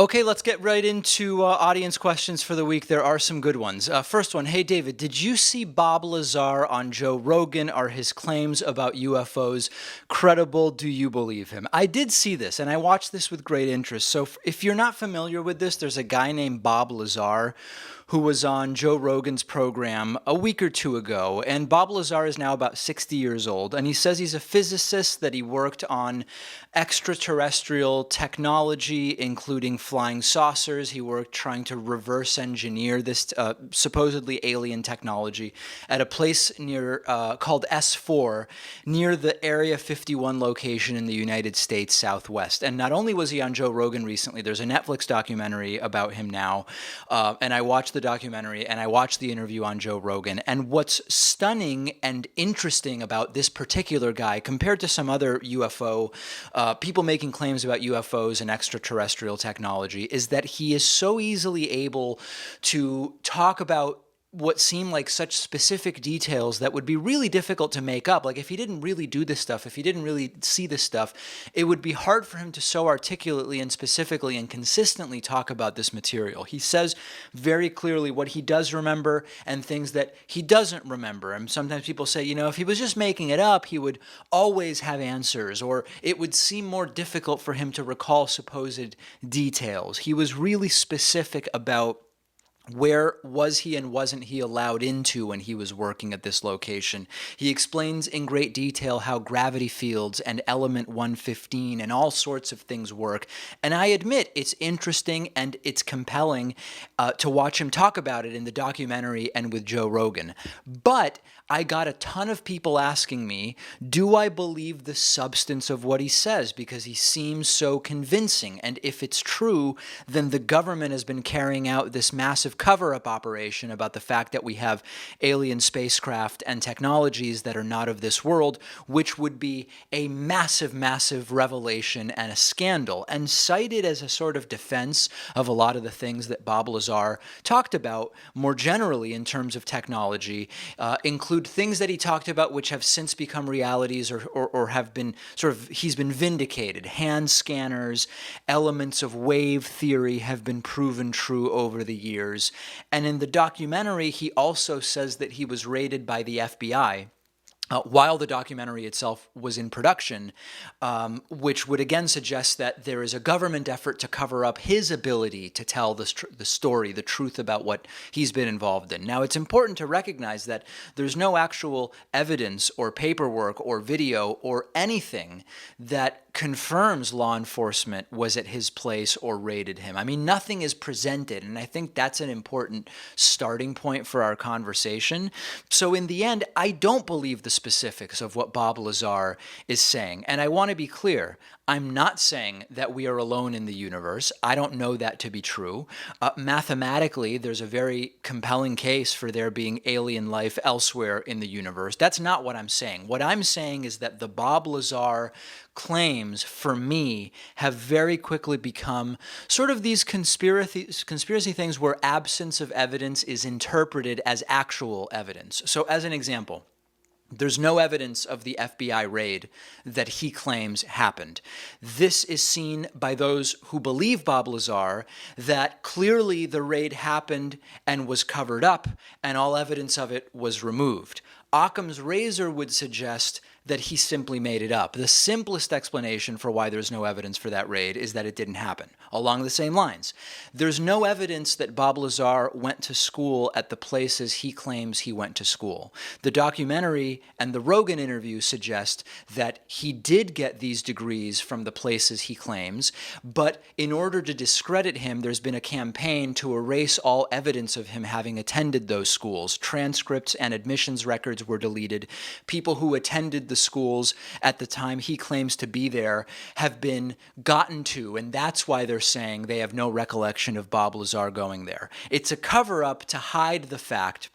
Okay, let's get right into audience questions for the week. There are some good ones. First one, hey David, did you see Bob Lazar on Joe Rogan? Are his claims about UFOs credible? Do you believe him? I did see this, and I watched this with great interest. So if you're not familiar with this, there's a guy named Bob Lazar who was on Joe Rogan's program a week or two ago. And Bob Lazar is now about 60 years old. And he says he's a physicist, that he worked on extraterrestrial technology, including flying saucers. He worked trying to reverse engineer this supposedly alien technology at a place near called S4, near the Area 51 location in the United States Southwest. And not only was he on Joe Rogan recently, there's a Netflix documentary about him now. And I watched the documentary and I watched the interview on Joe Rogan. And what's stunning and interesting about this particular guy compared to some other UFO people making claims about UFOs and extraterrestrial technology is that he is so easily able to talk about what seem like such specific details that would be really difficult to make up. Like if he didn't really do this stuff, if he didn't really see this stuff, it would be hard for him to so articulately and specifically and consistently talk about this material. He says very clearly what he does remember and things that he doesn't remember. And sometimes people say, if he was just making it up, he would always have answers, or it would seem more difficult for him to recall supposed details. He was really specific about where was he and wasn't he allowed into when he was working at this location. He explains in great detail how gravity fields and element 115 and all sorts of things work. And I admit it's interesting and it's compelling to watch him talk about it in the documentary and with Joe Rogan. But I got a ton of people asking me, do I believe the substance of what he says? Because he seems so convincing. And if it's true, then the government has been carrying out this massive cover-up operation about the fact that we have alien spacecraft and technologies that are not of this world, which would be a massive, massive revelation and a scandal, and cited as a sort of defense of a lot of the things that Bob Lazar talked about more generally in terms of technology, include things that he talked about which have since become realities or have been he's been vindicated. Hand scanners, elements of wave theory have been proven true over the years. And in the documentary, he also says that he was raided by the FBI while the documentary itself was in production, which would again suggest that there is a government effort to cover up his ability to tell the story, the truth about what he's been involved in. Now, it's important to recognize that there's no actual evidence or paperwork or video or anything that confirms law enforcement was at his place or raided him. I mean, nothing is presented, and I think that's an important starting point for our conversation. So in the end, I don't believe the specifics of what Bob Lazar is saying. And I want to be clear, I'm not saying that we are alone in the universe. I don't know that to be true. Mathematically, there's a very compelling case for there being alien life elsewhere in the universe. That's not what I'm saying. What I'm saying is that the Bob Lazar claims, for me, have very quickly become sort of these conspiracy things where absence of evidence is interpreted as actual evidence. So as an example, there's no evidence of the FBI raid that he claims happened. This is seen by those who believe Bob Lazar that clearly the raid happened and was covered up and all evidence of it was removed. Occam's razor would suggest that he simply made it up. The simplest explanation for why there's no evidence for that raid is that it didn't happen. Along the same lines, there's no evidence that Bob Lazar went to school at the places he claims he went to school. The documentary and the Rogan interview suggest that he did get these degrees from the places he claims, but in order to discredit him, there's been a campaign to erase all evidence of him having attended those schools. Transcripts and admissions records were deleted. People who attended the schools at the time he claims to be there have been gotten to, and that's why they're saying they have no recollection of Bob Lazar going there. It's a cover-up to hide the fact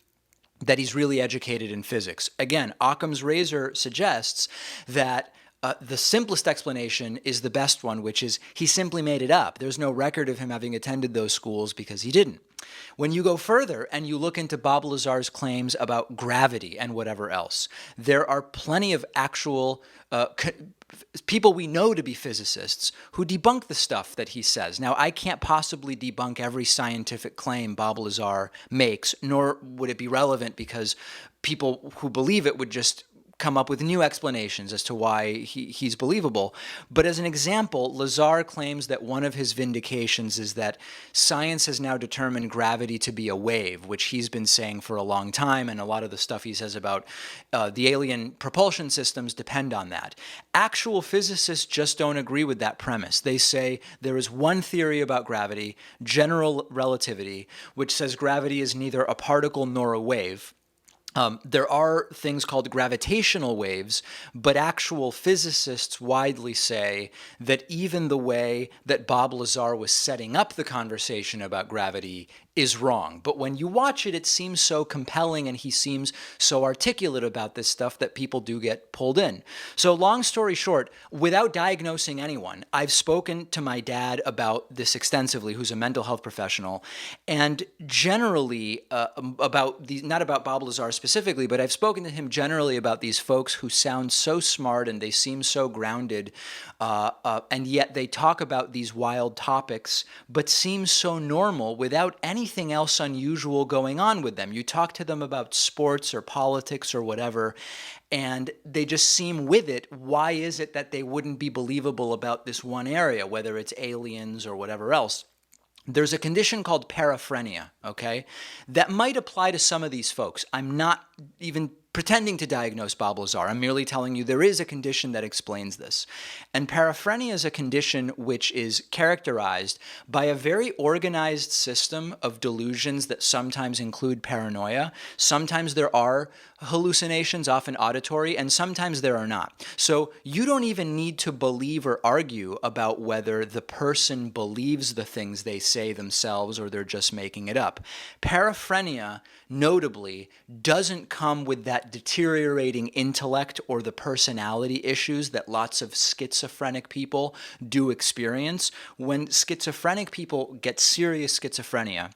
that he's really educated in physics. Again, Occam's razor suggests that The simplest explanation is the best one, which is he simply made it up. There's no record of him having attended those schools because he didn't. When you go further and you look into Bob Lazar's claims about gravity and whatever else, there are plenty of actual people we know to be physicists who debunk the stuff that he says. Now, I can't possibly debunk every scientific claim Bob Lazar makes, nor would it be relevant because people who believe it would just come up with new explanations as to why he's believable. But as an example, Lazar claims that one of his vindications is that science has now determined gravity to be a wave, which he's been saying for a long time, and a lot of the stuff he says about the alien propulsion systems depend on that. Actual physicists just don't agree with that premise. They say there is one theory about gravity, general relativity, which says gravity is neither a particle nor a wave. There are things called gravitational waves, but actual physicists widely say that even the way that Bob Lazar was setting up the conversation about gravity is wrong. But when you watch it, it seems so compelling and he seems so articulate about this stuff that people do get pulled in. So long story short, without diagnosing anyone, I've spoken to my dad about this extensively, who's a mental health professional, and generally about these, not about Bob Lazar specifically, but I've spoken to him generally about these folks who sound so smart and they seem so grounded, and yet they talk about these wild topics, but seem so normal without anything else unusual going on with them. You talk to them about sports or politics or whatever, and they just seem with it. Why is it that they wouldn't be believable about this one area, whether it's aliens or whatever else? There's a condition called paraphrenia, okay, that might apply to some of these folks. I'm not even pretending to diagnose Bob Lazar. I'm merely telling you there is a condition that explains this. And paraphrenia is a condition which is characterized by a very organized system of delusions that sometimes include paranoia. Sometimes there are hallucinations, often auditory, and sometimes there are not. So you don't even need to believe or argue about whether the person believes the things they say themselves or they're just making it up. Paraphrenia, notably, doesn't come with that deteriorating intellect or the personality issues that lots of schizophrenic people do experience. When schizophrenic people get serious schizophrenia,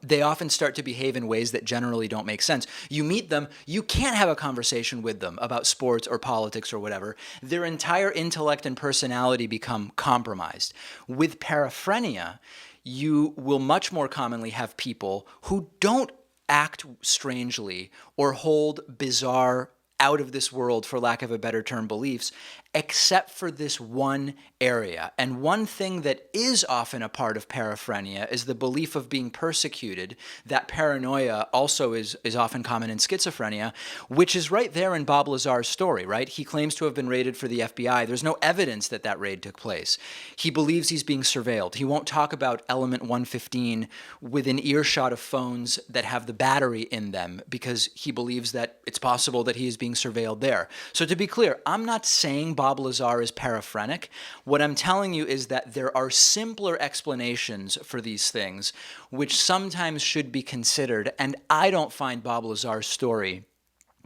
they often start to behave in ways that generally don't make sense. You meet them, you can't have a conversation with them about sports or politics or whatever. Their entire intellect and personality become compromised. With paraphrenia, you will much more commonly have people who don't act strangely or hold bizarre, out of this world, for lack of a better term, beliefs, except for this one area. And one thing that is often a part of paraphrenia is the belief of being persecuted. That paranoia also is often common in schizophrenia, which is right there in Bob Lazar's story, right? He claims to have been raided for the FBI. There's no evidence that that raid took place. He believes he's being surveilled. He won't talk about element 115 within earshot of phones that have the battery in them because he believes that it's possible that he is being surveilled there. So to be clear, I'm not saying Bob Lazar is paraphrenic. What I'm telling you is that there are simpler explanations for these things which sometimes should be considered, and I don't find Bob Lazar's story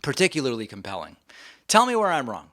particularly compelling. Tell me where I'm wrong.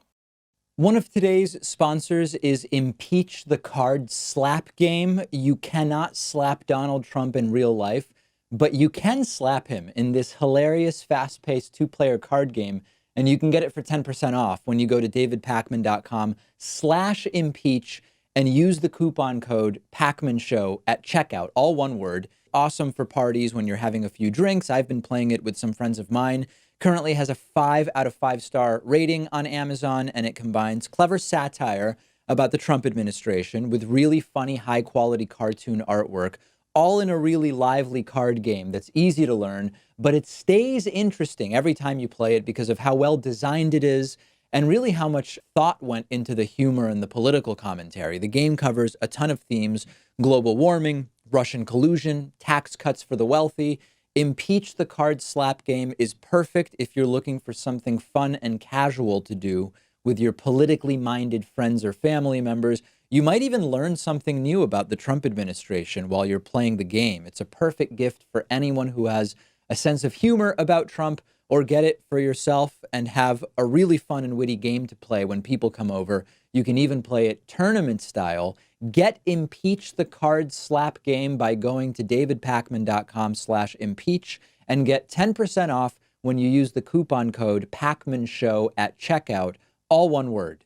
One of today's sponsors is Impeach the Card Slap Game. You cannot slap Donald Trump in real life, but you can slap him in this hilarious, fast-paced two-player card game. And you can get it for 10% off when you go to davidpakman.com/impeach and use the coupon code PakmanShow at checkout, all one word. Awesome for parties when you're having a few drinks. I've been playing it with some friends of mine. Currently has a 5 out of 5 star rating on Amazon, and it combines clever satire about the Trump administration with really funny, high-quality cartoon artwork, all in a really lively card game that's easy to learn, but it stays interesting every time you play it because of how well designed it is and really how much thought went into the humor and the political commentary. The game covers a ton of themes: global warming, Russian collusion, tax cuts for the wealthy. Impeach the Card Slap Game is perfect if you're looking for something fun and casual to do with your politically minded friends or family members. You might even learn something new about the Trump administration while you're playing the game. It's a perfect gift for anyone who has a sense of humor about Trump or get it for yourself and have a really fun and witty game to play when people come over. You can even play it tournament style. Get Impeach the Card Slap game by going to davidpakman.com/impeach and get 10% off when you use the coupon code PakmanShow at checkout, all one word.